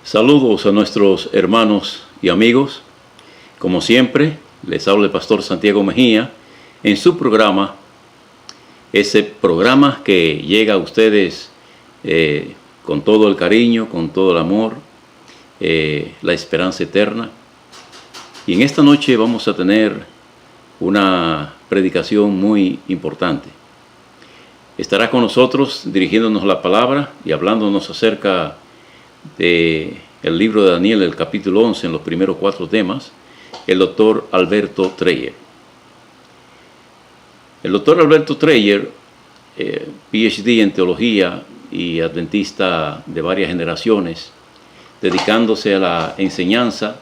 Saludos a nuestros hermanos y amigos. Como siempre, les habla el pastor Santiago Mejía en su programa, ese programa que llega a ustedes con todo el cariño, con todo el amor, la esperanza eterna. Y en esta noche vamos a tener una predicación muy importante. Estará con nosotros dirigiéndonos la palabra y hablándonos acerca del libro de Daniel, el capítulo 11, en los primeros 4 temas, el doctor Alberto Dreyer. El doctor Alberto Dreyer, PhD en teología y adventista de varias generaciones, dedicándose a la enseñanza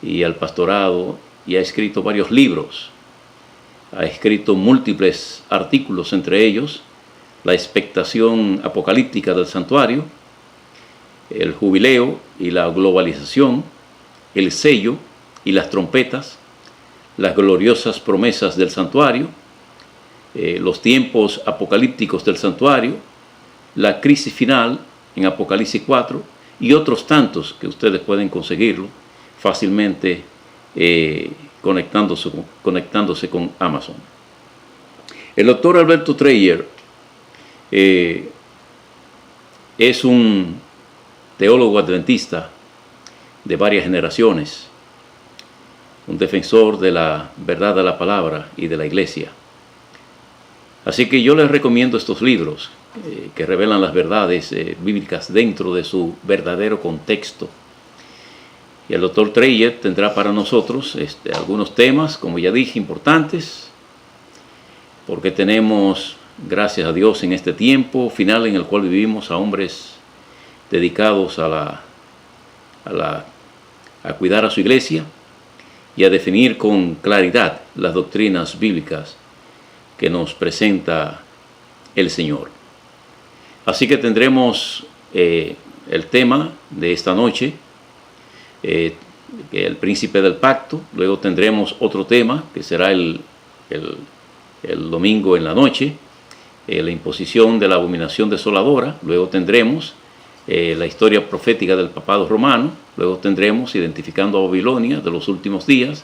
y al pastorado, y ha escrito varios libros. Ha escrito múltiples artículos, entre ellos La expectación apocalíptica del santuario, El jubileo y la globalización, El sello y las trompetas, Las gloriosas promesas del santuario, Los tiempos apocalípticos del santuario, La crisis final en Apocalipsis 4 y otros tantos que ustedes pueden conseguirlo fácilmente conectándose con Amazon. El doctor Alberto Dreyer es un teólogo adventista de varias generaciones, un defensor de la verdad de la palabra y de la iglesia. Así que yo les recomiendo estos libros que revelan las verdades bíblicas dentro de su verdadero contexto. Y el doctor Dreyer tendrá para nosotros algunos temas, como ya dije, importantes, porque tenemos, gracias a Dios, en este tiempo final en el cual vivimos, a hombres dedicados a cuidar a su iglesia y a definir con claridad las doctrinas bíblicas que nos presenta el Señor. Así que tendremos el tema de esta noche, el príncipe del pacto. Luego tendremos otro tema que será el domingo en la noche, la imposición de la abominación desoladora. Luego tendremos la historia profética del papado romano. Luego tendremos identificando a Babilonia de los últimos días.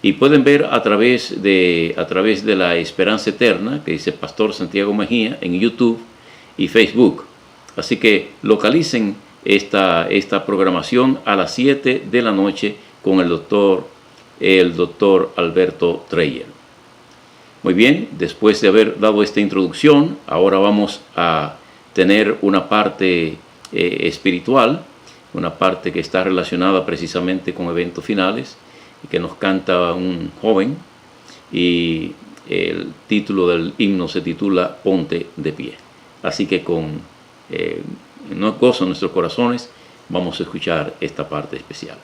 Y pueden ver a través de la esperanza eterna, que dice Pastor Santiago Mejía, en YouTube y Facebook. Así que localicen esta programación a las 7 de la noche con el doctor Alberto Dreyer. Muy bien, después de haber dado esta introducción, ahora vamos a tener una parte espiritual, una parte que está relacionada precisamente con eventos finales y que nos canta un joven, y el título del himno se titula Ponte de pie. Así que con gozo en nuestros corazones vamos a escuchar esta parte especial.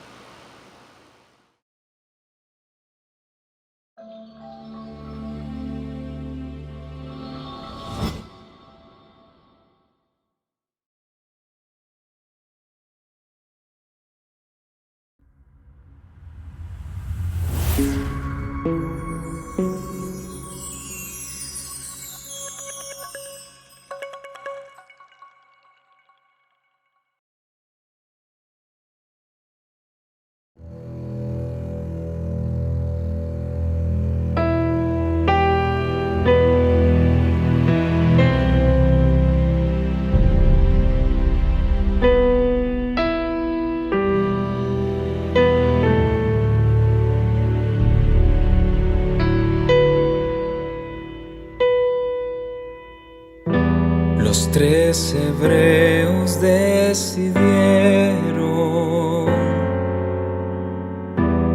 Los 3 hebreos decidieron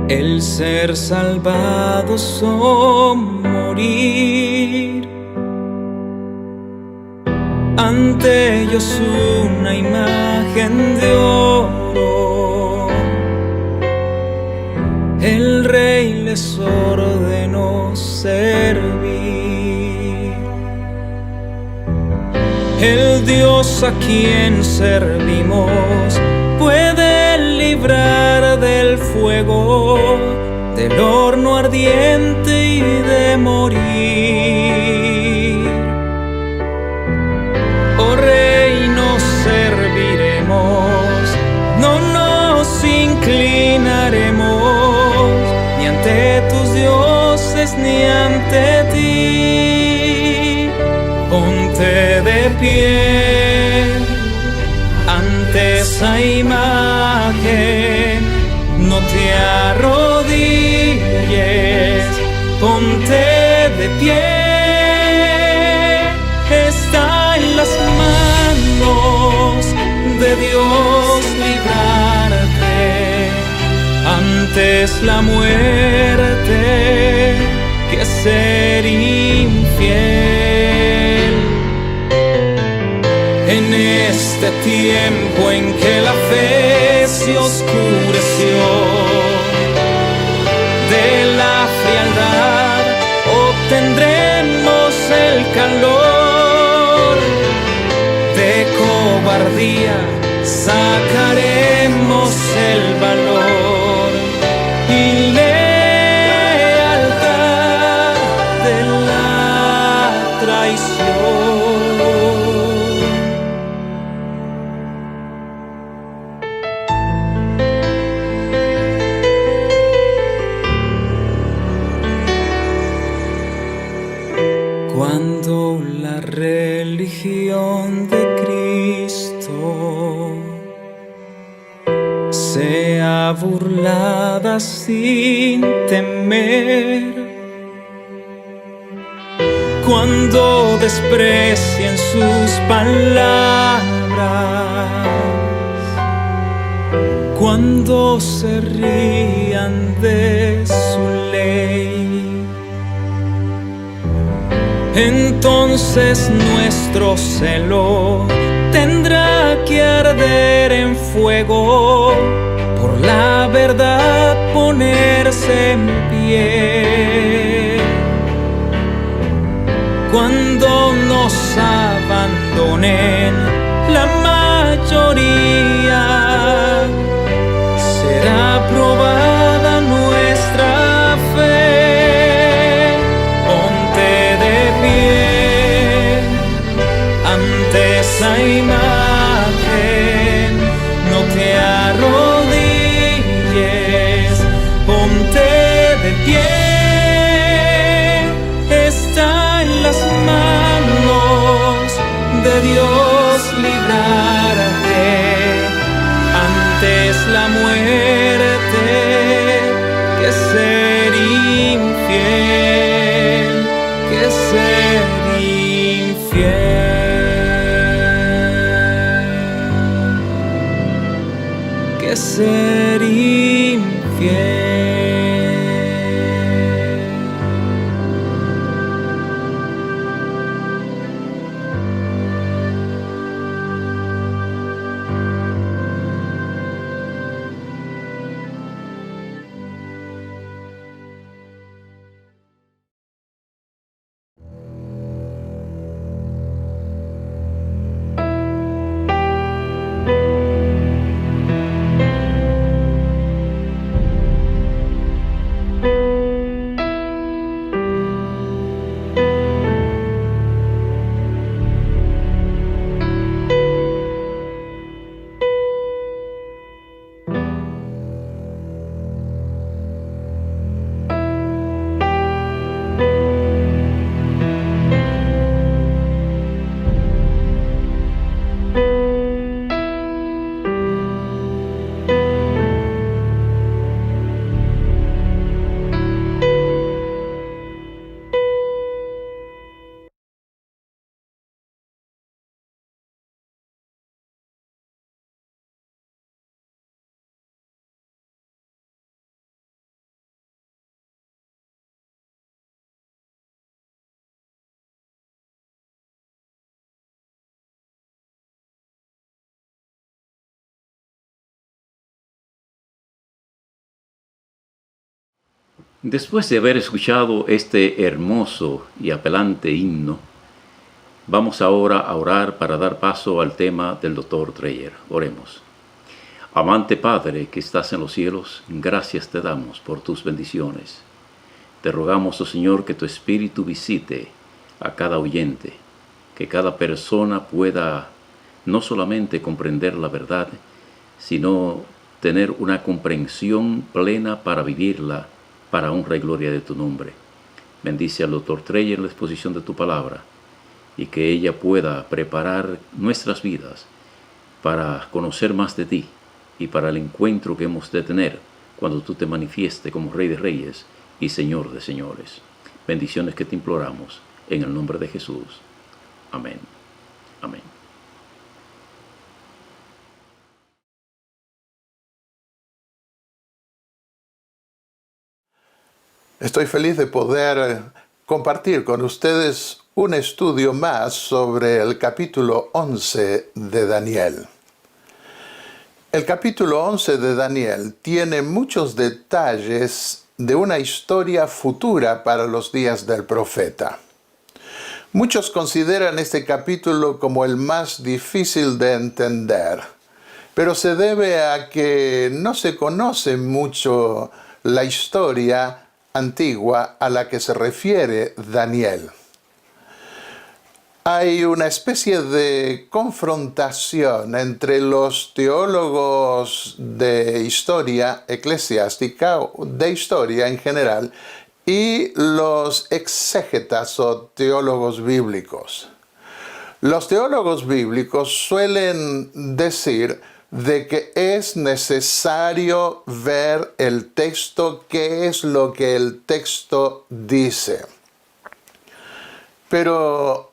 el ser salvados o morir. Ante ellos una imagen de oro, el rey les ordenó servir. El Dios a quien servimos puede librar del fuego, del horno ardiente y de morir. Oh Rey, nos serviremos dioses ni ante ti. Ponte de pie ante esa imagen, no te arrodilles, ponte de pie. Está en las manos de Dios librarte. Antes la muerte que ser infiel. En este tiempo en que la fe se oscureció, de la frialdad obtendremos el calor. De cobardía sacaremos el valor y lealtad de la traición. Cuando la religión de Cristo sea burlada sin temer, cuando desprecien sus palabras, cuando se rían de su ley, entonces nuestro celo tendrá que arder en fuego, por la verdad ponerse en pie. Cuando nos abandonen la mayoría, será probada nuestra fe. Esa imagen, no te arrodilles, ponte de pie. Está en las manos de Dios librarte. Antes la muerte que ser infiel, que ser infiel. Ser infiel. Después de haber escuchado este hermoso y apelante himno, vamos ahora a orar para dar paso al tema del Dr. Dreyer. Oremos. Amante Padre que estás en los cielos, gracias te damos por tus bendiciones. Te rogamos, oh Señor, que tu Espíritu visite a cada oyente, que cada persona pueda no solamente comprender la verdad, sino tener una comprensión plena para vivirla, para honra y gloria de tu nombre. Bendice al doctor Treyer la exposición de tu palabra y que ella pueda preparar nuestras vidas para conocer más de ti y para el encuentro que hemos de tener cuando tú te manifiestes como Rey de Reyes y Señor de Señores. Bendiciones que te imploramos en el nombre de Jesús. Amén. Amén. Estoy feliz de poder compartir con ustedes un estudio más sobre el capítulo 11 de Daniel. El capítulo 11 de Daniel tiene muchos detalles de una historia futura para los días del profeta. Muchos consideran este capítulo como el más difícil de entender, pero se debe a que no se conoce mucho la historia antigua a la que se refiere Daniel. Hay una especie de confrontación entre los teólogos de historia eclesiástica, de historia en general, y los exégetas o teólogos bíblicos. Los teólogos bíblicos suelen decir de que es necesario ver el texto, qué es lo que el texto dice. Pero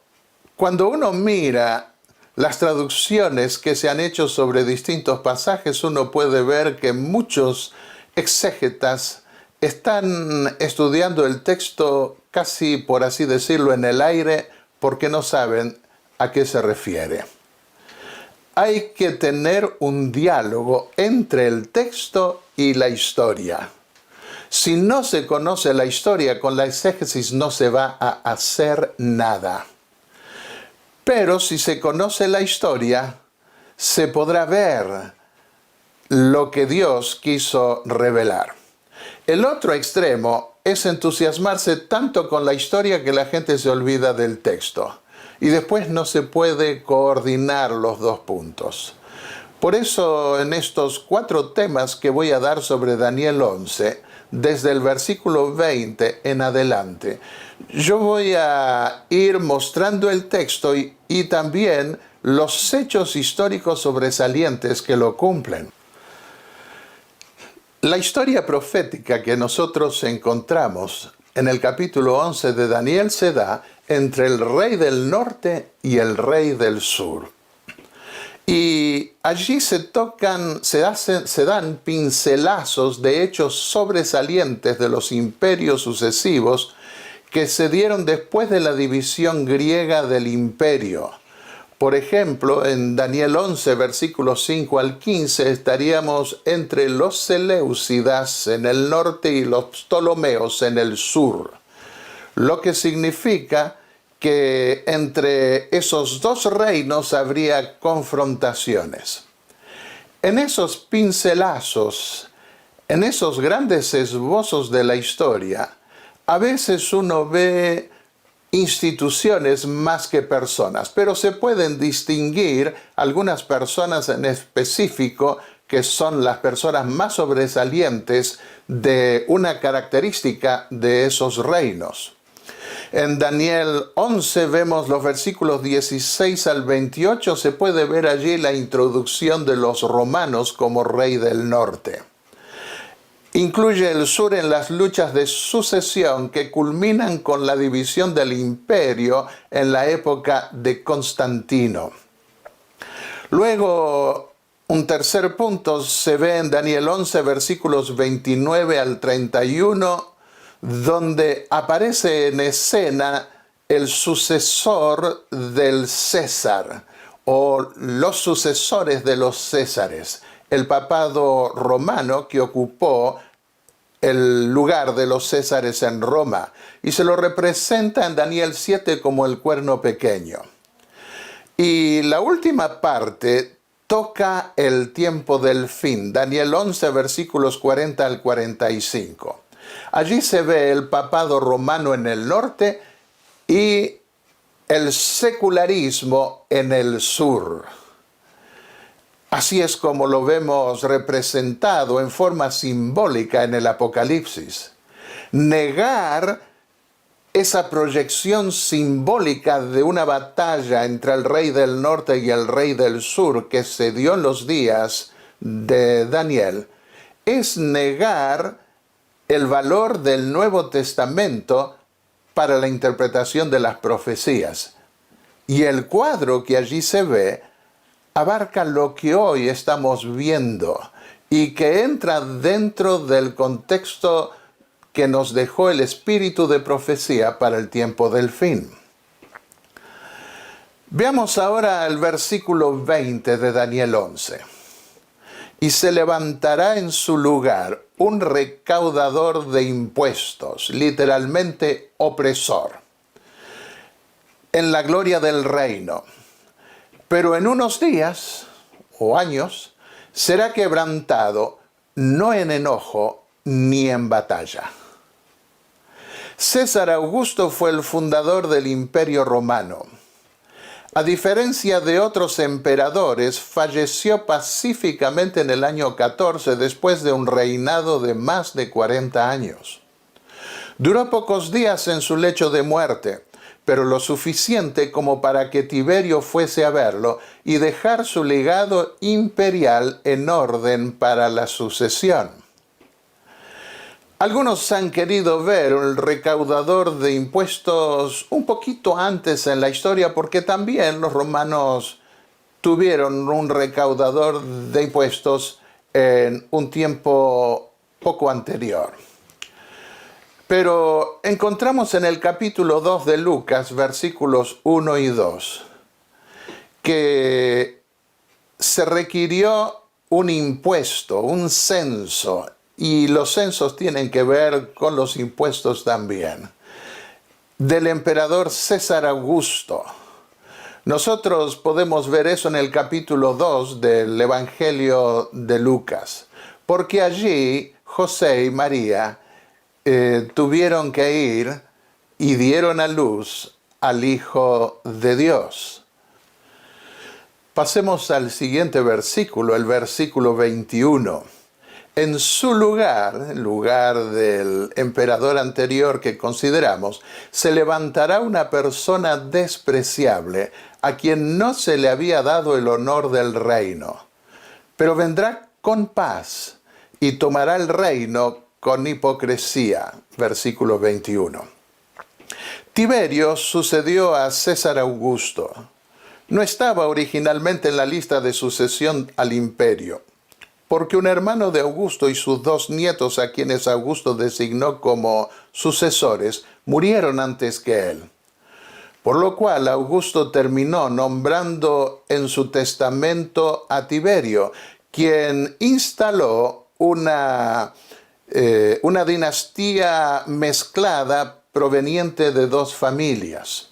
cuando uno mira las traducciones que se han hecho sobre distintos pasajes, uno puede ver que muchos exégetas están estudiando el texto casi, por así decirlo, en el aire, porque no saben a qué se refiere. Hay que tener un diálogo entre el texto y la historia. Si no se conoce la historia, con la exégesis no se va a hacer nada. Pero si se conoce la historia, se podrá ver lo que Dios quiso revelar. El otro extremo es entusiasmarse tanto con la historia que la gente se olvida del texto. Y después no se puede coordinar los dos puntos. Por eso en estos 4 temas que voy a dar sobre Daniel 11, desde el versículo 20 en adelante, yo voy a ir mostrando el texto y también los hechos históricos sobresalientes que lo cumplen. La historia profética que nosotros encontramos en el capítulo 11 de Daniel se da entre el rey del norte y el rey del sur. Y allí se dan pincelazos de hechos sobresalientes de los imperios sucesivos que se dieron después de la división griega del imperio. Por ejemplo, en Daniel 11, versículos 5 al 15, estaríamos entre los Seleucidas en el norte y los Ptolomeos en el sur. Lo que significa que entre esos dos reinos habría confrontaciones. En esos pincelazos, en esos grandes esbozos de la historia, a veces uno ve instituciones más que personas, pero se pueden distinguir algunas personas en específico que son las personas más sobresalientes de una característica de esos reinos. En Daniel 11 vemos los versículos 16 al 28, se puede ver allí la introducción de los romanos como rey del norte. Incluye el sur en las luchas de sucesión que culminan con la división del imperio en la época de Constantino. Luego, un tercer punto se ve en Daniel 11, versículos 29 al 31, donde aparece en escena el sucesor del César, o los sucesores de los Césares, el papado romano que ocupó el lugar de los Césares en Roma, y se lo representa en Daniel 7 como el cuerno pequeño. Y la última parte toca el tiempo del fin, Daniel 11, versículos 40 al 45. Allí se ve el papado romano en el norte y el secularismo en el sur. Así es como lo vemos representado en forma simbólica en el Apocalipsis. Negar esa proyección simbólica de una batalla entre el rey del norte y el rey del sur que se dio en los días de Daniel, es negar el valor del Nuevo Testamento para la interpretación de las profecías. Y el cuadro que allí se ve abarca lo que hoy estamos viendo y que entra dentro del contexto que nos dejó el espíritu de profecía para el tiempo del fin. Veamos ahora el versículo 20 de Daniel 11. Y se levantará en su lugar un recaudador de impuestos, literalmente opresor, en la gloria del reino. Pero en unos días o años será quebrantado, no en enojo ni en batalla. César Augusto fue el fundador del Imperio Romano. A diferencia de otros emperadores, falleció pacíficamente en el año 14 después de un reinado de más de 40 años. Duró pocos días en su lecho de muerte, pero lo suficiente como para que Tiberio fuese a verlo y dejar su legado imperial en orden para la sucesión. Algunos han querido ver el recaudador de impuestos un poquito antes en la historia, porque también los romanos tuvieron un recaudador de impuestos en un tiempo poco anterior. Pero encontramos en el capítulo 2 de Lucas, versículos 1 y 2, que se requirió un impuesto, un censo, y los censos tienen que ver con los impuestos también, del emperador César Augusto. Nosotros podemos ver eso en el capítulo 2 del Evangelio de Lucas, porque allí José y María tuvieron que ir y dieron a luz al Hijo de Dios. Pasemos al siguiente versículo, el versículo 21. En su lugar, en lugar del emperador anterior que consideramos, se levantará una persona despreciable a quien no se le había dado el honor del reino, pero vendrá con paz y tomará el reino con hipocresía. Versículo 21. Tiberio sucedió a César Augusto. No estaba originalmente en la lista de sucesión al imperio, porque un hermano de Augusto y sus 2 nietos, a quienes Augusto designó como sucesores, murieron antes que él. Por lo cual Augusto terminó nombrando en su testamento a Tiberio, quien instaló una dinastía mezclada proveniente de 2 familias.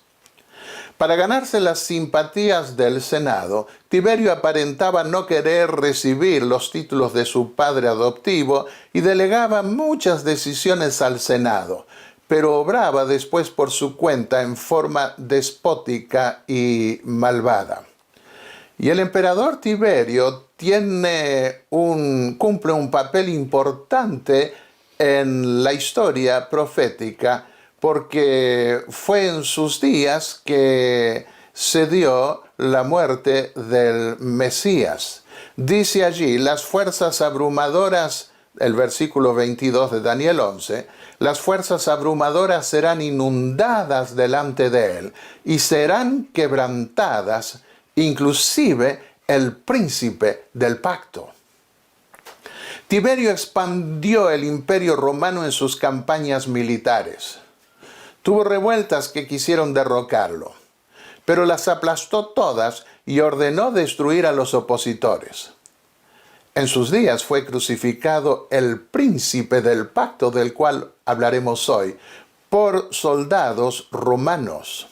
Para ganarse las simpatías del Senado, Tiberio aparentaba no querer recibir los títulos de su padre adoptivo y delegaba muchas decisiones al Senado, pero obraba después por su cuenta en forma despótica y malvada. Y el emperador Tiberio cumple un papel importante en la historia profética, porque fue en sus días que se dio la muerte del Mesías. Dice allí, las fuerzas abrumadoras, el versículo 22 de Daniel 11, las fuerzas abrumadoras serán inundadas delante de él y serán quebrantadas, inclusive el príncipe del pacto. Tiberio expandió el imperio romano en sus campañas militares. Tuvo revueltas que quisieron derrocarlo, pero las aplastó todas y ordenó destruir a los opositores. En sus días fue crucificado el príncipe del pacto, del cual hablaremos hoy, por soldados romanos.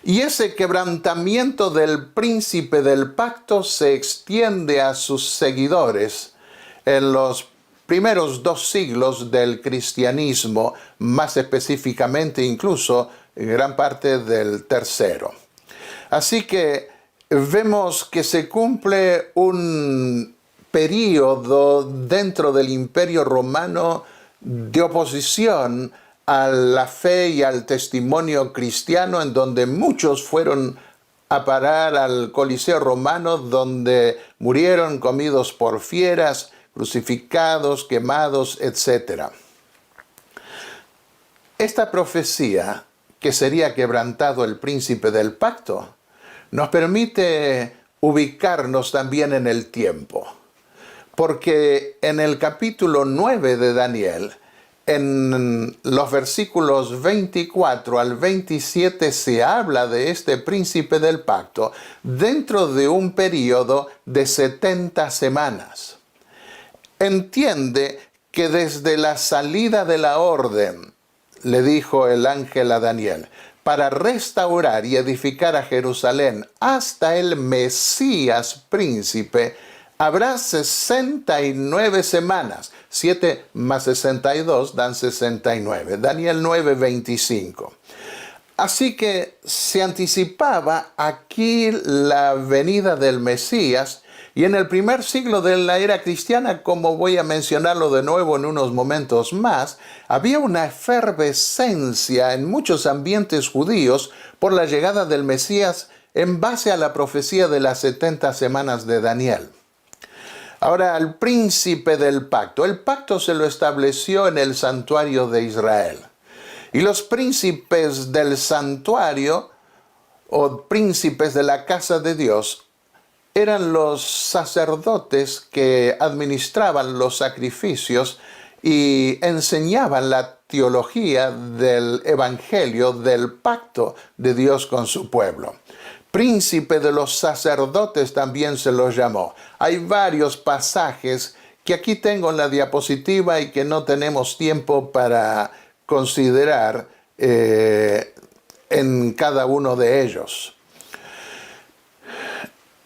Y ese quebrantamiento del príncipe del pacto se extiende a sus seguidores en los primeros 2 siglos del cristianismo, más específicamente incluso gran parte del tercero. Así que vemos que se cumple un período dentro del Imperio Romano de oposición a la fe y al testimonio cristiano, en donde muchos fueron a parar al Coliseo romano, donde murieron comidos por fieras, crucificados, quemados, etc. Esta profecía, que sería quebrantado el príncipe del pacto, nos permite ubicarnos también en el tiempo. Porque en el capítulo 9 de Daniel, en los versículos 24 al 27 se habla de este príncipe del pacto dentro de un periodo de 70 semanas. Entiende que desde la salida de la orden, le dijo el ángel a Daniel, para restaurar y edificar a Jerusalén hasta el Mesías príncipe, habrá 69 semanas. 7 más 62 dan 69. Daniel 9, 25. Así que se anticipaba aquí la venida del Mesías, y en el primer siglo de la era cristiana, como voy a mencionarlo de nuevo en unos momentos más, había una efervescencia en muchos ambientes judíos por la llegada del Mesías en base a la profecía de las 70 semanas de Daniel. Ahora, al príncipe del pacto. El pacto se lo estableció en el santuario de Israel. Y los príncipes del santuario, o príncipes de la casa de Dios, eran los sacerdotes que administraban los sacrificios y enseñaban la teología del evangelio, del pacto de Dios con su pueblo. Príncipe de los sacerdotes también se los llamó. Hay varios pasajes que aquí tengo en la diapositiva y que no tenemos tiempo para considerar en cada uno de ellos.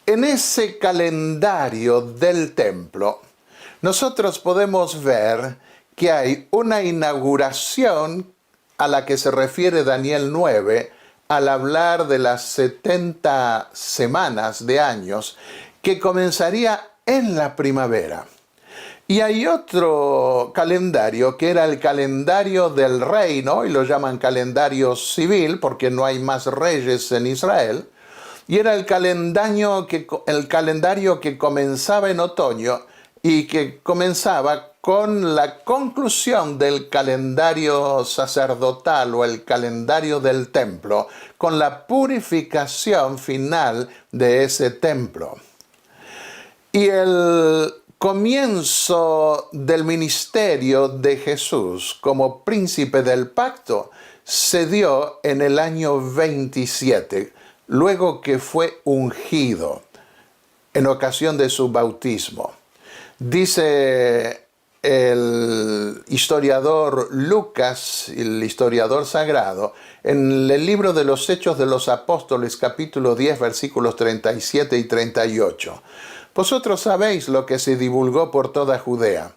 En ese calendario del templo, nosotros podemos ver que hay una inauguración a la que se refiere Daniel 9, al hablar de las 70 semanas de años, que comenzaría en la primavera. Y hay otro calendario que era el calendario del reino, y lo llaman calendario civil porque no hay más reyes en Israel, y era el calendario que comenzaba en otoño y que comenzaba con la conclusión del calendario sacerdotal o el calendario del templo, con la purificación final de ese templo. Y el comienzo del ministerio de Jesús como príncipe del pacto se dio en el año 27, luego que fue ungido en ocasión de su bautismo. Dice el historiador Lucas, el historiador sagrado, en el libro de los Hechos de los Apóstoles, capítulo 10, versículos 37 y 38. Vosotros sabéis lo que se divulgó por toda Judea,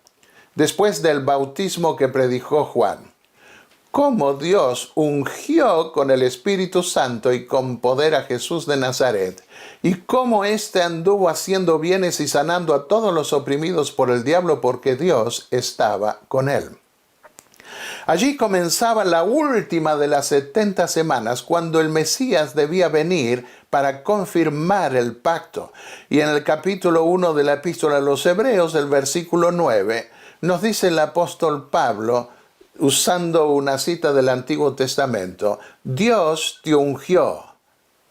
después del bautismo que predicó Juan, cómo Dios ungió con el Espíritu Santo y con poder a Jesús de Nazaret, y cómo éste anduvo haciendo bienes y sanando a todos los oprimidos por el diablo, porque Dios estaba con él. Allí comenzaba la última de las 70 semanas, cuando el Mesías debía venir para confirmar el pacto. Y en el capítulo 1 de la Epístola a los Hebreos, el versículo 9, nos dice el apóstol Pablo, usando una cita del Antiguo Testamento, Dios te ungió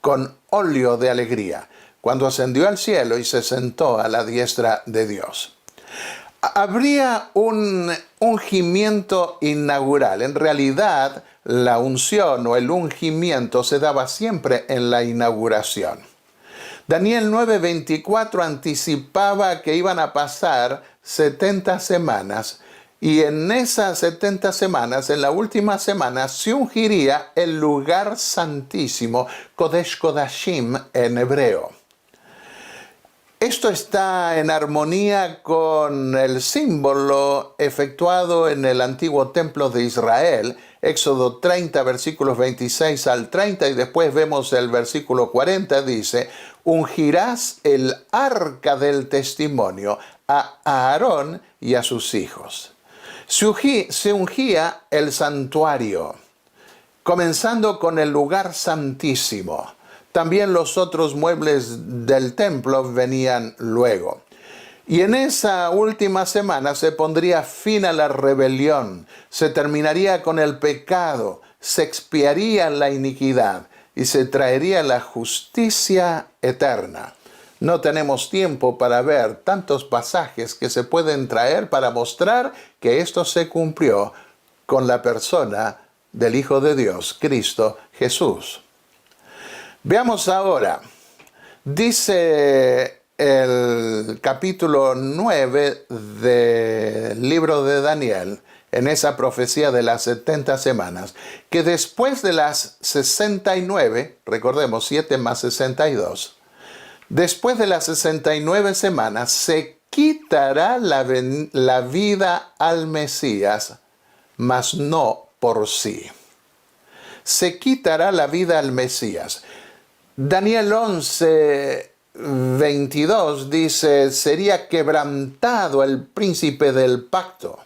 con óleo de alegría, cuando ascendió al cielo y se sentó a la diestra de Dios. Habría un ungimiento inaugural. En realidad, la unción o el ungimiento se daba siempre en la inauguración. Daniel 9:24 anticipaba que iban a pasar 70 semanas, y en esas 70 semanas, en la última semana, se ungiría el lugar santísimo, Kodesh Kodashim en hebreo. Esto está en armonía con el símbolo efectuado en el antiguo templo de Israel, Éxodo 30, versículos 26 al 30, y después vemos el versículo 40, dice, ungirás el arca del testimonio a Aarón y a sus hijos. Se ungía el santuario, comenzando con el lugar santísimo. También los otros muebles del templo venían luego. Y en esa última semana se pondría fin a la rebelión, se terminaría con el pecado, se expiaría la iniquidad y se traería la justicia eterna. No tenemos tiempo para ver tantos pasajes que se pueden traer para mostrar que esto se cumplió con la persona del Hijo de Dios, Cristo Jesús. Veamos ahora, dice el capítulo 9 del libro de Daniel, en esa profecía de las 70 semanas, que después de las 69, recordemos 7 más 62, después de las 69 semanas se quitará la vida al Mesías, mas no por sí. Se quitará la vida al Mesías. Daniel 11, 22 dice, sería quebrantado el príncipe del pacto.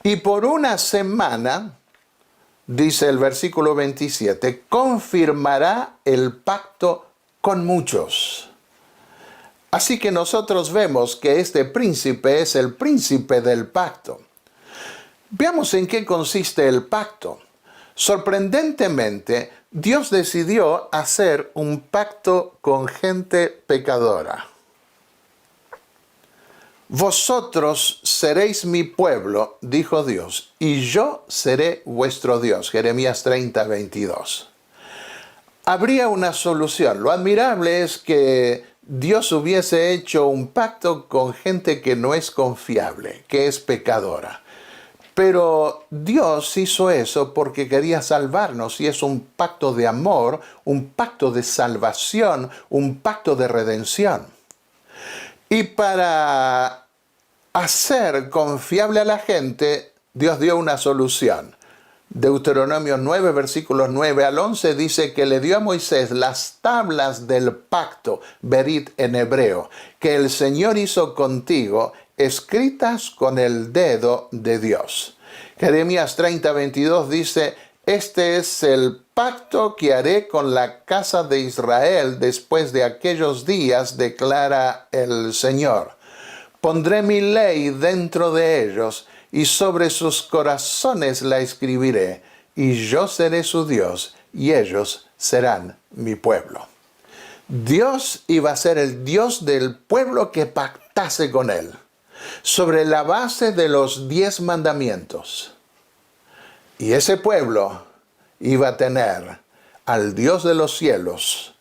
Y por una semana, dice el versículo 27, confirmará el pacto con muchos. Así que nosotros vemos que este príncipe es el príncipe del pacto. Veamos en qué consiste el pacto. Sorprendentemente, Dios decidió hacer un pacto con gente pecadora. Vosotros seréis mi pueblo, dijo Dios, y yo seré vuestro Dios. Jeremías 30, 22. Habría una solución. Lo admirable es que Dios hubiese hecho un pacto con gente que no es confiable, que es pecadora. Pero Dios hizo eso porque quería salvarnos y es un pacto de amor, un pacto de salvación, un pacto de redención. Y para hacer confiable a la gente, Dios dio una solución. Deuteronomio 9, versículos 9 al 11 dice que le dio a Moisés las tablas del pacto, berit en hebreo, que el Señor hizo contigo, escritas con el dedo de Dios. Jeremías 30, 22 dice, este es el pacto que haré con la casa de Israel después de aquellos días, declara el Señor. Pondré mi ley dentro de ellos y sobre sus corazones la escribiré, y yo seré su Dios y ellos serán mi pueblo. Dios iba a ser el Dios del pueblo que pactase con él, sobre la base de los 10 mandamientos. Y ese pueblo iba a tener al Dios de los cielos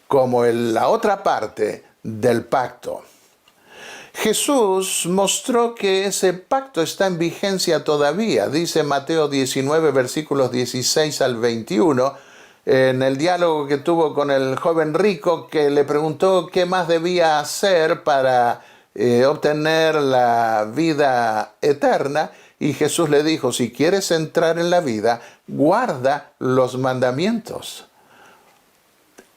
como la otra parte del pacto. Jesús mostró que ese pacto está en vigencia todavía. Dice Mateo 19, versículos 16 al 21, en el diálogo que tuvo con el joven rico que le preguntó qué más debía hacer para obtener la vida eterna. Y Jesús le dijo, si quieres entrar en la vida, guarda los mandamientos.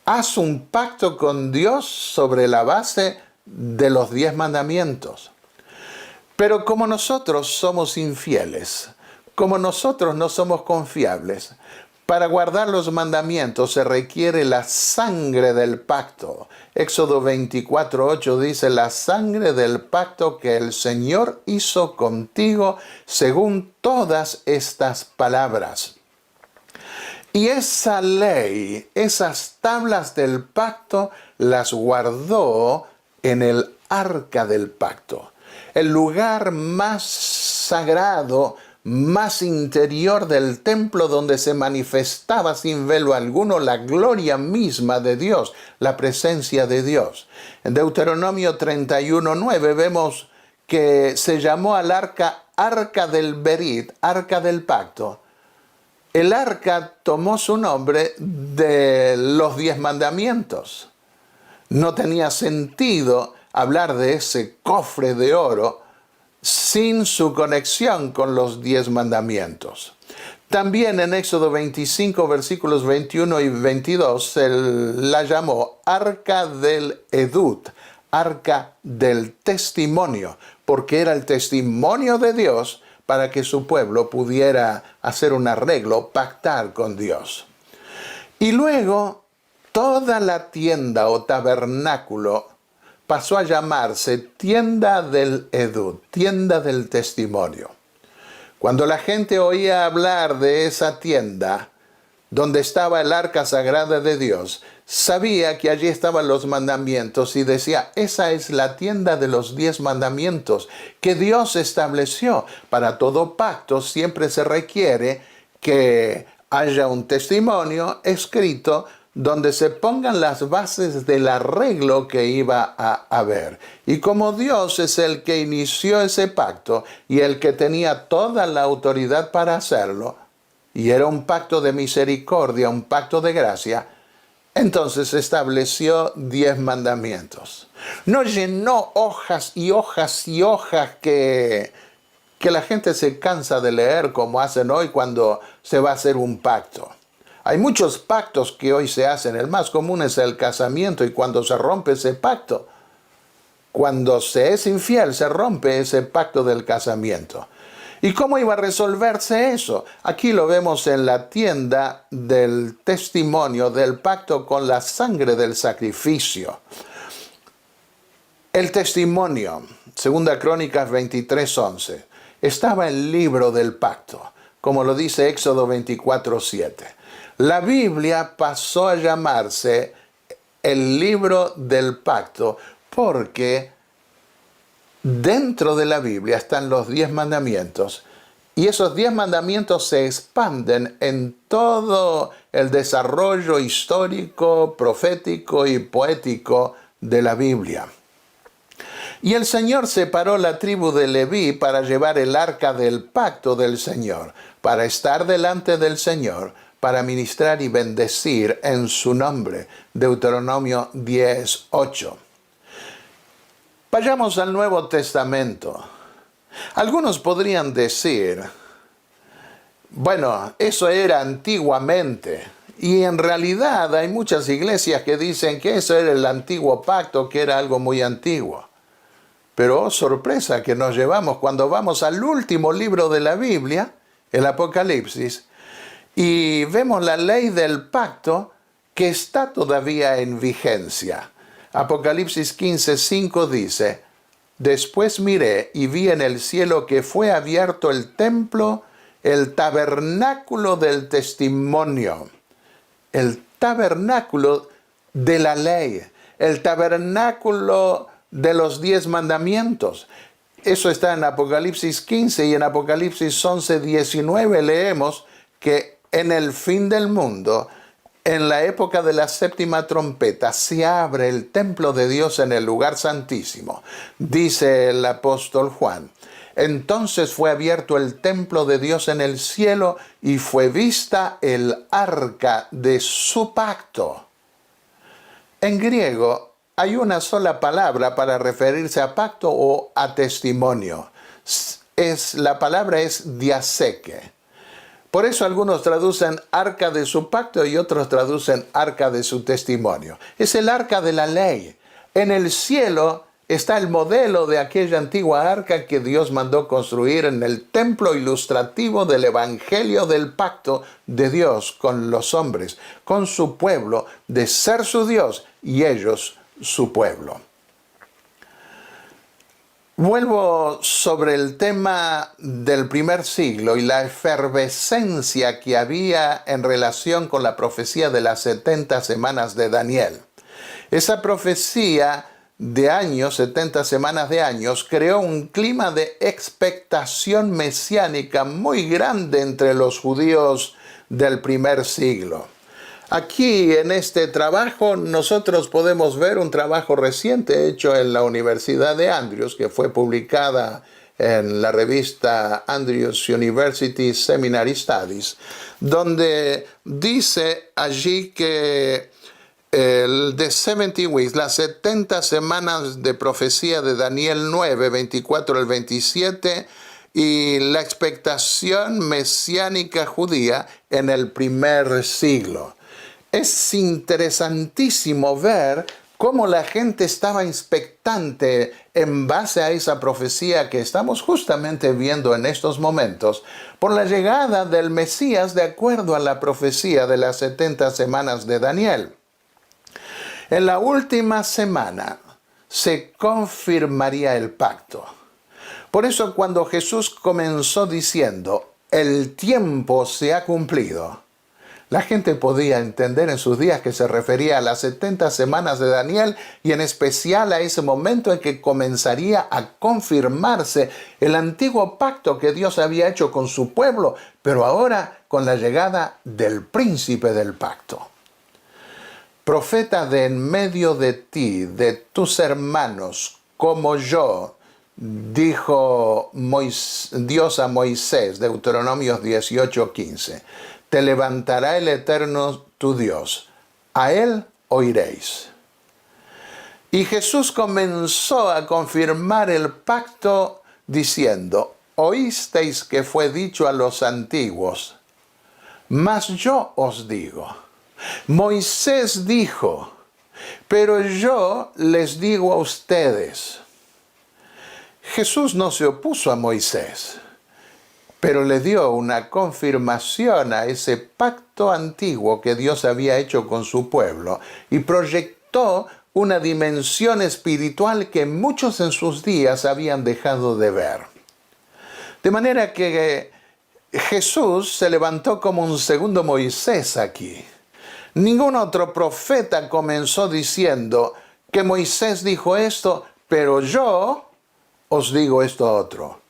Haz un pacto con Dios sobre la base de los 10 mandamientos. Pero como nosotros somos infieles, como nosotros no somos confiables, para guardar los mandamientos se requiere la sangre del pacto. Éxodo 24, 8 dice, la sangre del pacto que el Señor hizo contigo según todas estas palabras. Y esa ley, esas tablas del pacto, las guardó en el arca del pacto, el lugar más sagrado, más interior del templo donde se manifestaba sin velo alguno la gloria misma de Dios, la presencia de Dios. En Deuteronomio 31, 9 vemos que se llamó al arca arca del berit, arca del pacto. El arca tomó su nombre de los 10 mandamientos. No tenía sentido hablar de ese cofre de oro sin su conexión con los 10 mandamientos. También en Éxodo 25, versículos 21 y 22, se la llamó Arca del Edut, Arca del Testimonio, porque era el testimonio de Dios para que su pueblo pudiera hacer un arreglo, pactar con Dios. Y luego toda la tienda o tabernáculo pasó a llamarse tienda del Edut, tienda del testimonio. Cuando la gente oía hablar de esa tienda, donde estaba el arca sagrada de Dios, sabía que allí estaban los mandamientos y decía, esa es la tienda de los 10 mandamientos que Dios estableció. Para todo pacto siempre se requiere que haya un testimonio escrito donde se pongan las bases del arreglo que iba a haber. Y como Dios es el que inició ese pacto y el que tenía toda la autoridad para hacerlo, y era un pacto de misericordia, un pacto de gracia, entonces estableció 10 mandamientos. No llenó hojas y hojas y hojas que la gente se cansa de leer como hacen hoy cuando se va a hacer un pacto. Hay muchos pactos que hoy se hacen. El más común es el casamiento y cuando se rompe ese pacto, cuando se es infiel, se rompe ese pacto del casamiento. ¿Y cómo iba a resolverse eso? Aquí lo vemos en la tienda del testimonio del pacto con la sangre del sacrificio. El testimonio, 2 Crónicas 23:11, estaba en el libro del pacto, como lo dice Éxodo 24:7. La Biblia pasó a llamarse el libro del pacto porque dentro de la Biblia están los 10 mandamientos y esos 10 mandamientos se expanden en todo el desarrollo histórico, profético y poético de la Biblia. Y el Señor separó la tribu de Leví para llevar el arca del pacto del Señor, para estar delante del Señor, para ministrar y bendecir en su nombre. Deuteronomio 10:8. Vayamos al Nuevo Testamento. Algunos podrían decir, bueno, eso era antiguamente. Y en realidad hay muchas iglesias que dicen que eso era el antiguo pacto, que era algo muy antiguo. Pero, oh, sorpresa que nos llevamos cuando vamos al último libro de la Biblia, el Apocalipsis, y vemos la ley del pacto que está todavía en vigencia. Apocalipsis 15:5 dice, después miré y vi en el cielo que fue abierto el templo, el tabernáculo del testimonio, el tabernáculo de la ley, el tabernáculo de los 10 mandamientos. Eso está en Apocalipsis 15 y en Apocalipsis 11:19 leemos que en el fin del mundo, en la época de la séptima trompeta, se abre el templo de Dios en el lugar santísimo. Dice el apóstol Juan, entonces fue abierto el templo de Dios en el cielo y fue vista el arca de su pacto. En griego hay una sola palabra para referirse a pacto o a testimonio. La palabra es diaseke. Por eso algunos traducen arca de su pacto y otros traducen arca de su testimonio. Es el arca de la ley. En el cielo está el modelo de aquella antigua arca que Dios mandó construir en el templo ilustrativo del evangelio del pacto de Dios con los hombres, con su pueblo, de ser su Dios y ellos su pueblo. Vuelvo sobre el tema del primer siglo y la efervescencia que había en relación con la profecía de las 70 semanas de Daniel. Esa profecía de años, 70 semanas de años, creó un clima de expectación mesiánica muy grande entre los judíos del primer siglo. Aquí en este trabajo nosotros podemos ver un trabajo reciente hecho en la Universidad de Andrews, que fue publicada en la revista Andrews University Seminary Studies, donde dice allí que The 70 Weeks, las 70 semanas de profecía de Daniel 9, 24 al 27, y la expectación mesiánica judía en el primer siglo. Es interesantísimo ver cómo la gente estaba expectante en base a esa profecía que estamos justamente viendo en estos momentos por la llegada del Mesías de acuerdo a la profecía de las 70 semanas de Daniel. En la última semana se confirmaría el pacto. Por eso cuando Jesús comenzó diciendo, el tiempo se ha cumplido, la gente podía entender en sus días que se refería a las 70 semanas de Daniel y en especial a ese momento en que comenzaría a confirmarse el antiguo pacto que Dios había hecho con su pueblo, pero ahora con la llegada del príncipe del pacto. Profeta de en medio de ti, de tus hermanos, como yo, dijo Dios a Moisés, Deuteronomios 18:15. Te levantará el Eterno tu Dios, a él oiréis. Y Jesús comenzó a confirmar el pacto diciendo, oísteis que fue dicho a los antiguos, mas yo os digo. Moisés dijo, pero yo les digo a ustedes. Jesús no se opuso a Moisés, pero le dio una confirmación a ese pacto antiguo que Dios había hecho con su pueblo y proyectó una dimensión espiritual que muchos en sus días habían dejado de ver. De manera que Jesús se levantó como un segundo Moisés aquí. Ningún otro profeta comenzó diciendo que Moisés dijo esto, pero yo os digo esto otro.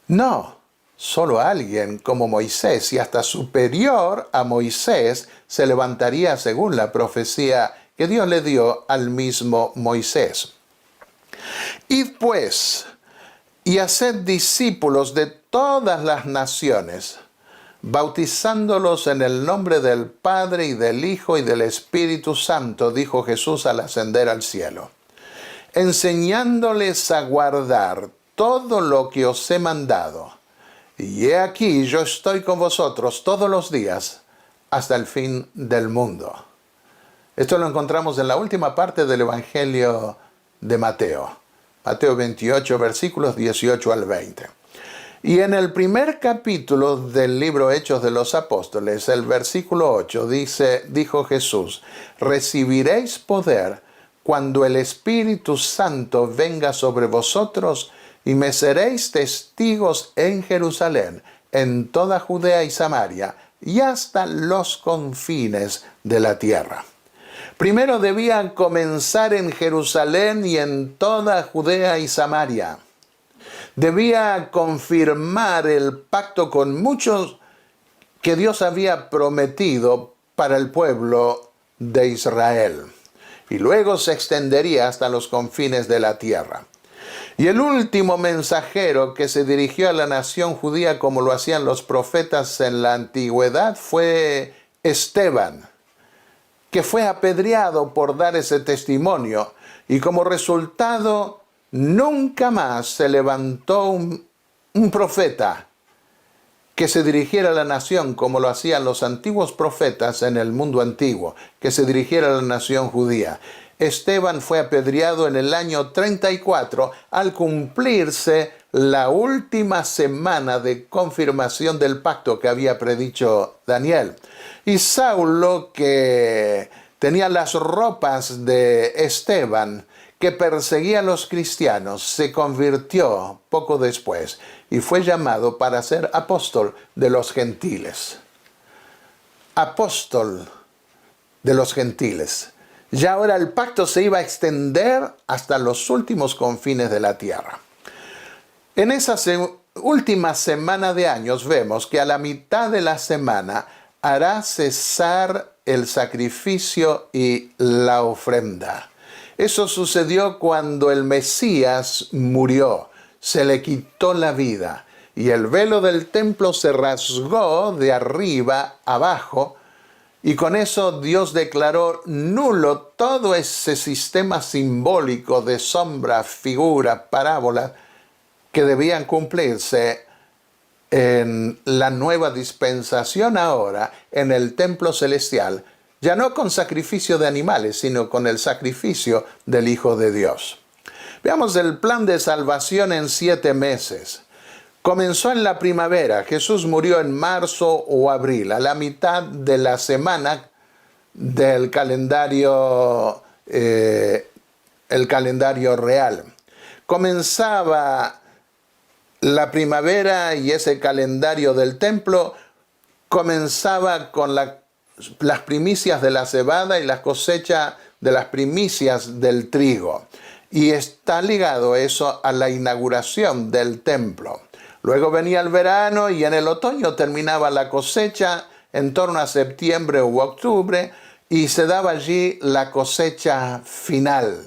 No. Solo alguien como Moisés y hasta superior a Moisés se levantaría según la profecía que Dios le dio al mismo Moisés. Id pues y haced discípulos de todas las naciones, bautizándolos en el nombre del Padre y del Hijo y del Espíritu Santo, dijo Jesús al ascender al cielo, enseñándoles a guardar todo lo que os he mandado. Y he aquí, yo estoy con vosotros todos los días hasta el fin del mundo. Esto lo encontramos en la última parte del Evangelio de Mateo. Mateo 28, versículos 18 al 20. Y en el primer capítulo del libro Hechos de los Apóstoles, el versículo 8 dijo Jesús, recibiréis poder cuando el Espíritu Santo venga sobre vosotros y me seréis testigos en Jerusalén, en toda Judea y Samaria, y hasta los confines de la tierra. Primero debían comenzar en Jerusalén y en toda Judea y Samaria. Debía confirmar el pacto con muchos que Dios había prometido para el pueblo de Israel. Y luego se extendería hasta los confines de la tierra. Y el último mensajero que se dirigió a la nación judía como lo hacían los profetas en la antigüedad fue Esteban, que fue apedreado por dar ese testimonio y como resultado nunca más se levantó un profeta que se dirigiera a la nación como lo hacían los antiguos profetas en el mundo antiguo, que se dirigiera a la nación judía. Esteban fue apedreado en el año 34 al cumplirse la última semana de confirmación del pacto que había predicho Daniel. Y Saulo, que tenía las ropas de Esteban, que perseguía a los cristianos, se convirtió poco después y fue llamado para ser apóstol de los gentiles. Apóstol de los gentiles. Ya ahora el pacto se iba a extender hasta los últimos confines de la tierra. En esa última semana de años vemos que a la mitad de la semana hará cesar el sacrificio y la ofrenda. Eso sucedió cuando el Mesías murió, se le quitó la vida y el velo del templo se rasgó de arriba abajo. Y con eso Dios declaró nulo todo ese sistema simbólico de sombra, figura, parábola que debían cumplirse en la nueva dispensación ahora en el templo celestial ya no con sacrificio de animales, sino con el sacrificio del Hijo de Dios. Veamos el plan de salvación en 7 meses. Comenzó en la primavera. Jesús murió en marzo o abril, a la mitad de la semana del calendario, el calendario real. Comenzaba la primavera y ese calendario del templo comenzaba con las primicias de la cebada y la cosecha de las primicias del trigo. Y está ligado eso a la inauguración del templo. Luego venía el verano y en el otoño terminaba la cosecha en torno a septiembre u octubre y se daba allí la cosecha final.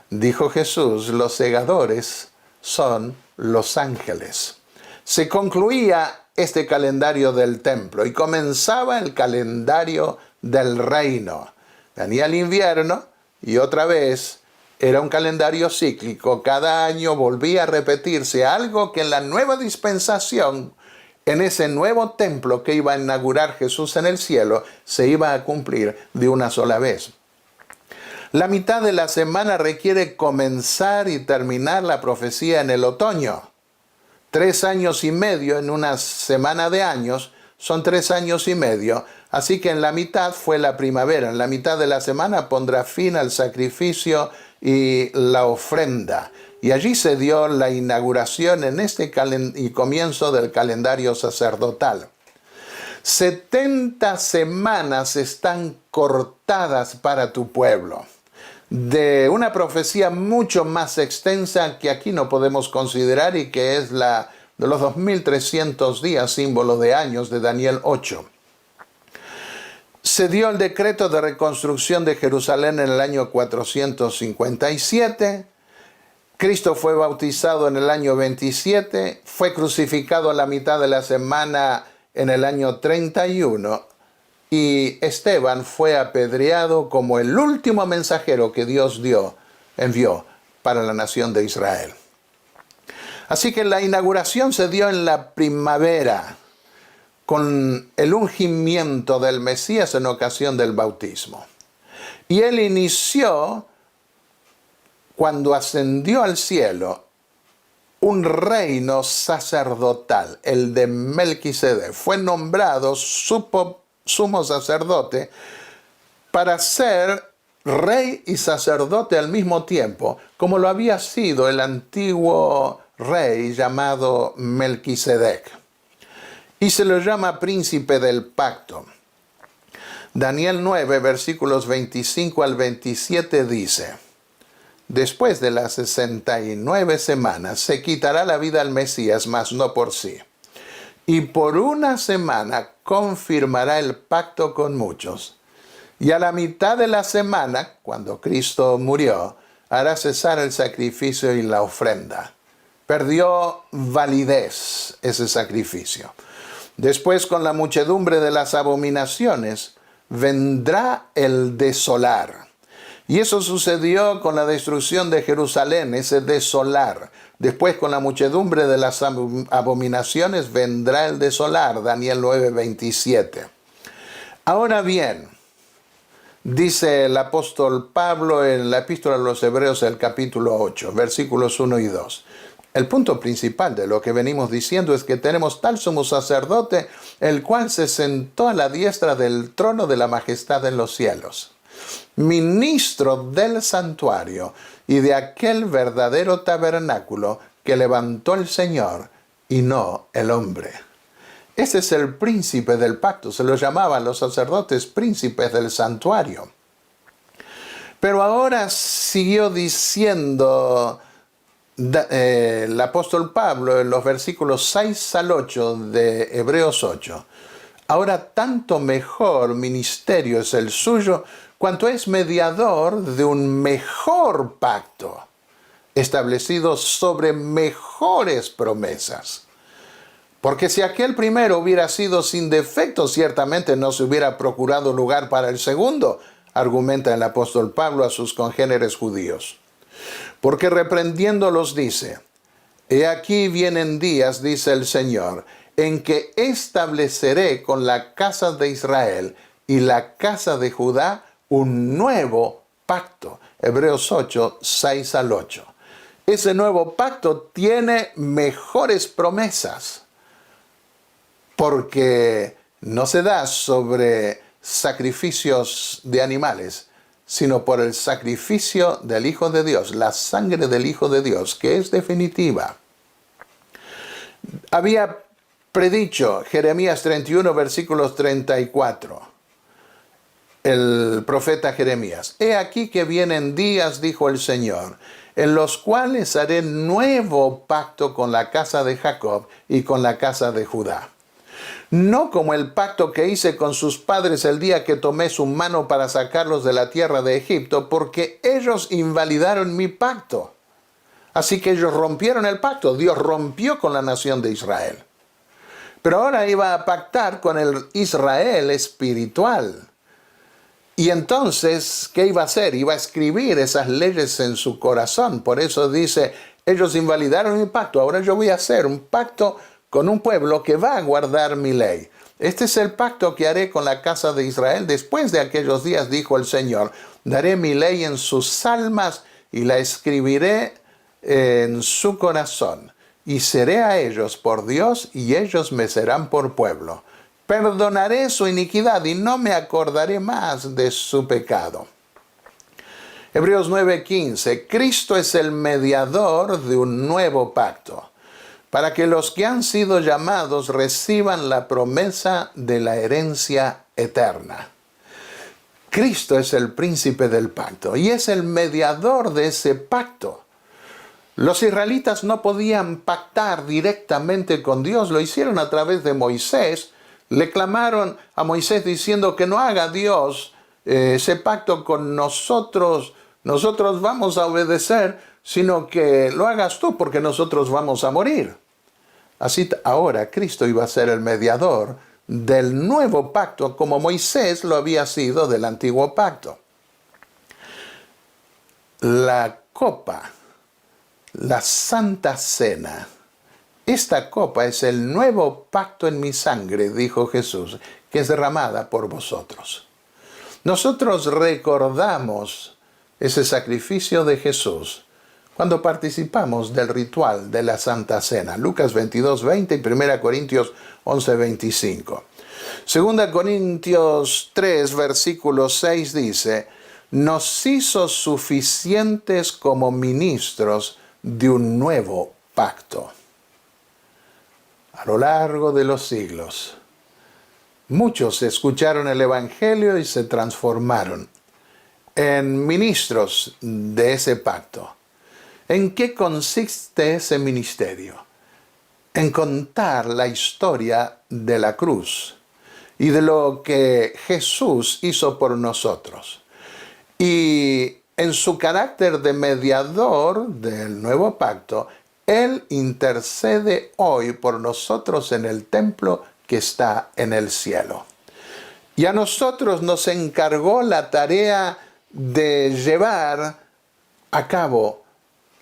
Dijo Jesús, los segadores son los ángeles. Se concluía este calendario del templo y comenzaba el calendario del reino. Venía el invierno y otra vez era un calendario cíclico. Cada año volvía a repetirse algo que en la nueva dispensación, en ese nuevo templo que iba a inaugurar Jesús en el cielo, se iba a cumplir de una sola vez. La mitad de la semana requiere comenzar y terminar la profecía en el otoño. 3 años y medio en una semana de años son 3 años y medio. Así que en la mitad fue la primavera. En la mitad de la semana pondrá fin al sacrificio y la ofrenda. Y allí se dio la inauguración en y comienzo del calendario sacerdotal. 70 semanas están cortadas para tu pueblo, de una profecía mucho más extensa que aquí no podemos considerar y que es la de los 2300 días, símbolo de años, de Daniel 8. Se dio el decreto de reconstrucción de Jerusalén en el año 457. Cristo fue bautizado en el año 27, fue crucificado a la mitad de la semana en el año 31 y Esteban fue apedreado como el último mensajero que Dios envió para la nación de Israel. Así que la inauguración se dio en la primavera con el ungimiento del Mesías en ocasión del bautismo. Y él inició cuando ascendió al cielo un reino sacerdotal, el de Melquisedec. Fue nombrado sumo sacerdote para ser rey y sacerdote al mismo tiempo, como lo había sido el antiguo rey llamado Melquisedec. Y se lo llama príncipe del pacto. Daniel 9, versículos 25 al 27 dice: después de las 69 semanas se quitará la vida al Mesías, mas no por sí. Y por una semana confirmará el pacto con muchos. Y a la mitad de la semana, cuando Cristo murió, hará cesar el sacrificio y la ofrenda. Perdió validez ese sacrificio. Después, con la muchedumbre de las abominaciones, vendrá el desolar. Y eso sucedió con la destrucción de Jerusalén, ese desolar. Después, con la muchedumbre de las abominaciones, vendrá el desolar. Daniel 9, 27. Ahora bien, dice el apóstol Pablo en la epístola a los Hebreos, el capítulo 8, versículos 1 y 2. El punto principal de lo que venimos diciendo es que tenemos tal sumo sacerdote, el cual se sentó a la diestra del trono de la majestad en los cielos, ministro del santuario y de aquel verdadero tabernáculo que levantó el Señor y no el hombre. Ese es el príncipe del pacto. Se lo llamaban los sacerdotes príncipes del santuario. Pero ahora siguió diciendo el apóstol Pablo en los versículos 6 al 8 de Hebreos 8. Ahora tanto mejor ministerio es el suyo, cuanto es mediador de un mejor pacto, establecido sobre mejores promesas. Porque si aquel primero hubiera sido sin defecto, ciertamente no se hubiera procurado lugar para el segundo, argumenta el apóstol Pablo a sus congéneres judíos. Porque reprendiéndolos dice: he aquí vienen días, dice el Señor, en que estableceré con la casa de Israel y la casa de Judá un nuevo pacto. Hebreos 8, 6 al 8. Ese nuevo pacto tiene mejores promesas, porque no se da sobre sacrificios de animales, sino por el sacrificio del Hijo de Dios, la sangre del Hijo de Dios, que es definitiva. Había predicho Jeremías 31, versículos 34, el profeta Jeremías: He aquí que vienen días, dijo el Señor, en los cuales haré nuevo pacto con la casa de Jacob y con la casa de Judá. No como el pacto que hice con sus padres el día que tomé su mano para sacarlos de la tierra de Egipto, porque ellos invalidaron mi pacto. Así que ellos rompieron el pacto. Dios rompió con la nación de Israel. Pero ahora iba a pactar con el Israel espiritual. Y entonces, ¿qué iba a hacer? Iba a escribir esas leyes en su corazón. Por eso dice, ellos invalidaron mi pacto. Ahora yo voy a hacer un pacto con un pueblo que va a guardar mi ley. Este es el pacto que haré con la casa de Israel después de aquellos días, dijo el Señor. Daré mi ley en sus almas y la escribiré en su corazón. Y seré a ellos por Dios y ellos me serán por pueblo. Perdonaré su iniquidad y no me acordaré más de su pecado. Hebreos 9:15. Cristo es el mediador de un nuevo pacto, para que los que han sido llamados reciban la promesa de la herencia eterna. Cristo es el príncipe del pacto y es el mediador de ese pacto. Los israelitas no podían pactar directamente con Dios, lo hicieron a través de Moisés. Le clamaron a Moisés diciendo que no haga Dios ese pacto con nosotros. Nosotros vamos a obedecer, sino que lo hagas tú porque nosotros vamos a morir. Así ahora Cristo iba a ser el mediador del nuevo pacto, como Moisés lo había sido del antiguo pacto. La copa, la Santa Cena. Esta copa es el nuevo pacto en mi sangre, dijo Jesús, que es derramada por vosotros. Nosotros recordamos ese sacrificio de Jesús cuando participamos del ritual de la Santa Cena. Lucas 22:20 y 1 Corintios 11:25. 2 Corintios 3, versículo 6 dice: nos hizo suficientes como ministros de un nuevo pacto. A lo largo de los siglos, muchos escucharon el Evangelio y se transformaron en ministros de ese pacto. ¿En qué consiste ese ministerio? En contar la historia de la cruz y de lo que Jesús hizo por nosotros. Y en su carácter de mediador del nuevo pacto, Él intercede hoy por nosotros en el templo que está en el cielo. Y a nosotros nos encargó la tarea de llevar a cabo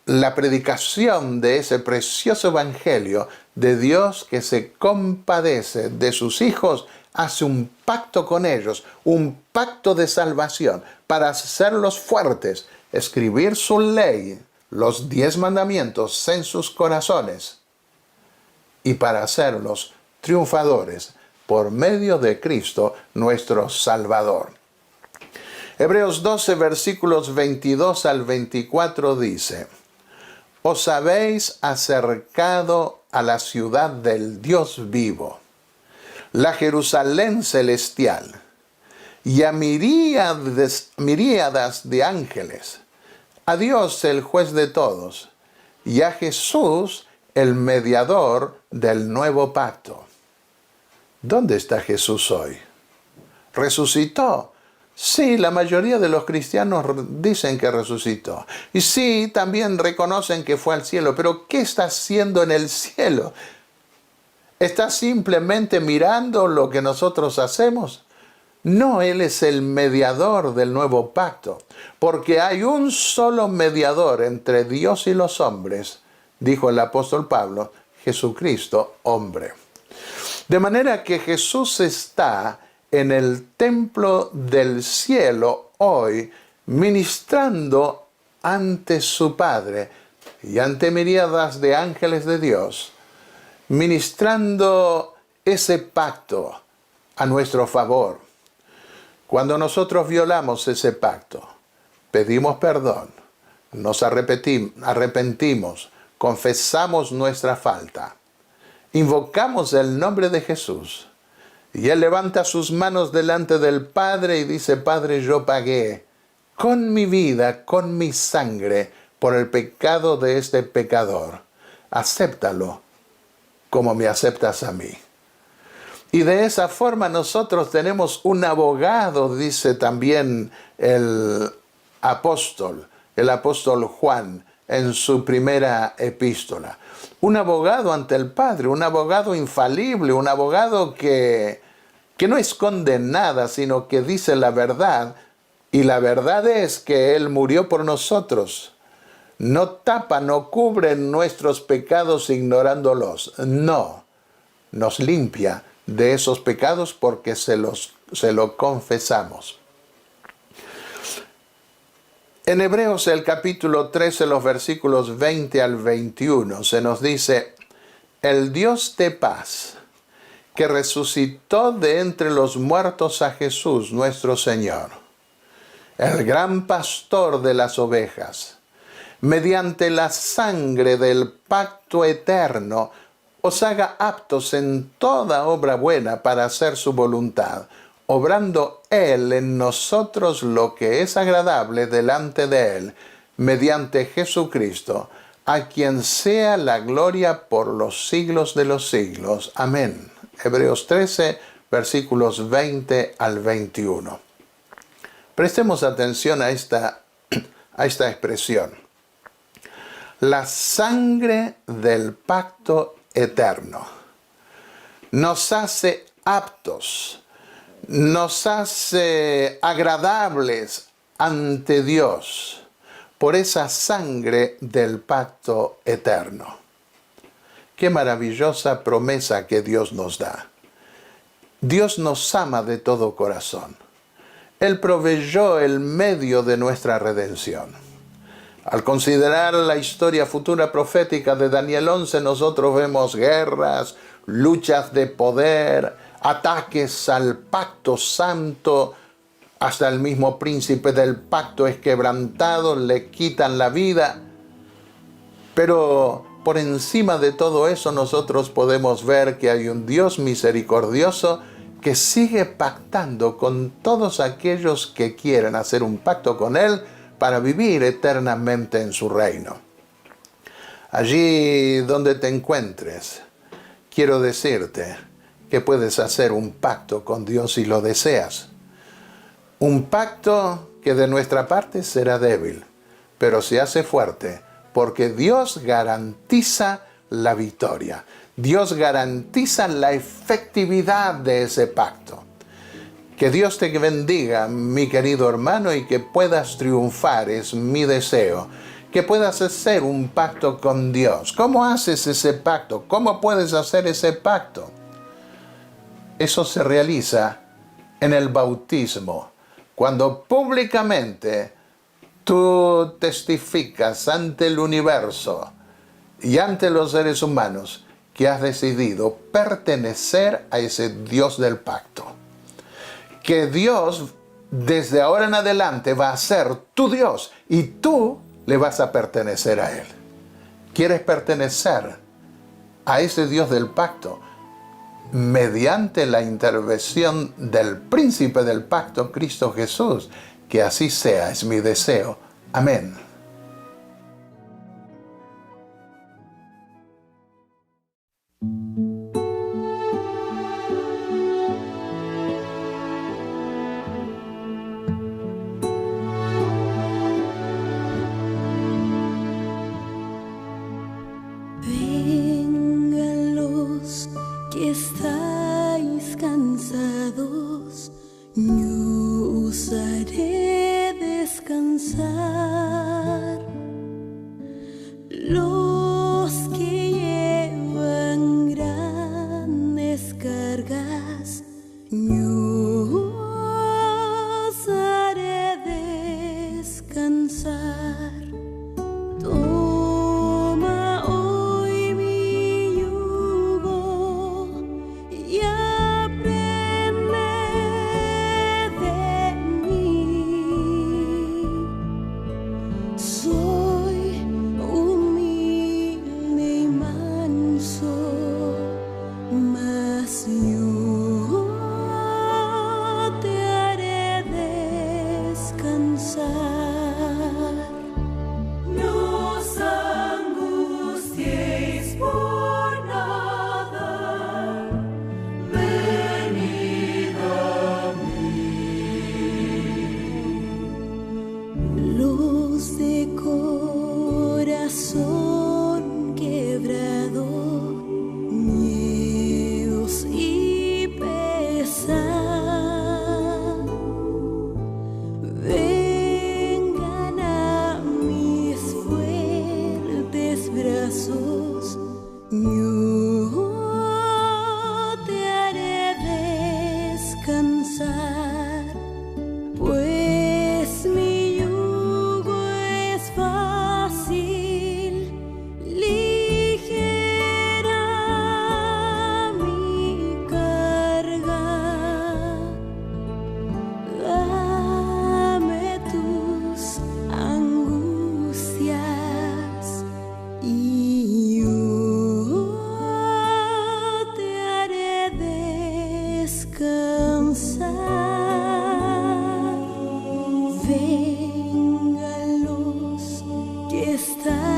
la predicación de ese precioso evangelio de Dios que se compadece de sus hijos, hace un pacto con ellos, un pacto de salvación para hacerlos fuertes, escribir su ley, los 10 mandamientos en sus corazones y para hacerlos triunfadores por medio de Cristo nuestro Salvador. Hebreos 12 versículos 22 al 24 dice: os habéis acercado a la ciudad del Dios vivo, la Jerusalén celestial, y a miríadas de ángeles, a Dios el juez de todos, y a Jesús el mediador del nuevo pacto. ¿Dónde está Jesús hoy? ¿Resucitó? Sí, la mayoría de los cristianos dicen que resucitó. Y sí, también reconocen que fue al cielo. Pero ¿qué está haciendo en el cielo? ¿Está simplemente mirando lo que nosotros hacemos? No, Él es el mediador del nuevo pacto. Porque hay un solo mediador entre Dios y los hombres, dijo el apóstol Pablo, Jesucristo, hombre. De manera que Jesús está en el templo del cielo hoy, ministrando ante su Padre y ante miríadas de ángeles de Dios, ministrando ese pacto a nuestro favor. Cuando nosotros violamos ese pacto, pedimos perdón, nos arrepentimos, confesamos nuestra falta, invocamos el nombre de Jesús y Él levanta sus manos delante del Padre y dice: Padre, yo pagué con mi vida, con mi sangre, por el pecado de este pecador. Acéptalo como me aceptas a mí. Y de esa forma nosotros tenemos un abogado, dice también el apóstol Juan en su primera epístola. Un abogado ante el Padre, un abogado infalible, un abogado que no esconde nada, sino que dice la verdad. Y la verdad es que Él murió por nosotros. No tapa, no cubre nuestros pecados ignorándolos. No, nos limpia de esos pecados porque se lo confesamos. En Hebreos el capítulo 13, los versículos 20 al 21, se nos dice: el Dios de paz, que resucitó de entre los muertos a Jesús nuestro Señor, el gran pastor de las ovejas, mediante la sangre del pacto eterno, os haga aptos en toda obra buena para hacer su voluntad, obrando Él en nosotros lo que es agradable delante de Él, mediante Jesucristo, a quien sea la gloria por los siglos de los siglos. Amén. Hebreos 13, versículos 20 al 21. Prestemos atención a esta expresión. La sangre del pacto eterno nos hace aptos, nos hace agradables ante Dios por esa sangre del pacto eterno. Qué maravillosa promesa que Dios nos da. Dios nos ama de todo corazón. Él proveyó el medio de nuestra redención. Al considerar la historia futura profética de Daniel 11, nosotros vemos guerras, luchas de poder, ataques al pacto santo. Hasta el mismo príncipe del pacto es quebrantado, le quitan la vida. Pero por encima de todo eso nosotros podemos ver que hay un Dios misericordioso que sigue pactando con todos aquellos que quieren hacer un pacto con Él para vivir eternamente en su reino. Allí donde te encuentres, quiero decirte que puedes hacer un pacto con Dios si lo deseas. Un pacto que de nuestra parte será débil, pero se hace fuerte porque Dios garantiza la victoria. Dios garantiza la efectividad de ese pacto. Que Dios te bendiga, mi querido hermano, y que puedas triunfar, es mi deseo. Que puedas hacer un pacto con Dios. ¿Cómo haces ese pacto? ¿Cómo puedes hacer ese pacto? Eso se realiza en el bautismo, cuando públicamente tú testificas ante el universo y ante los seres humanos que has decidido pertenecer a ese Dios del pacto. Que Dios desde ahora en adelante va a ser tu Dios y tú le vas a pertenecer a Él. ¿Quieres pertenecer a ese Dios del pacto? Mediante la intervención del príncipe del pacto, Cristo Jesús. Que así sea, es mi deseo. Amén. Vengan los que estáis cansados, yo os haré descansar. Los que llevan grandes cargas, yo corazón quebrado, miedos y pesar, vengan a mis fuertes brazos. Yo te haré descansar, pues mi yugo es fácil, ligera mi carga. Dame tus angustias y yo te haré descansar. Vengan los que están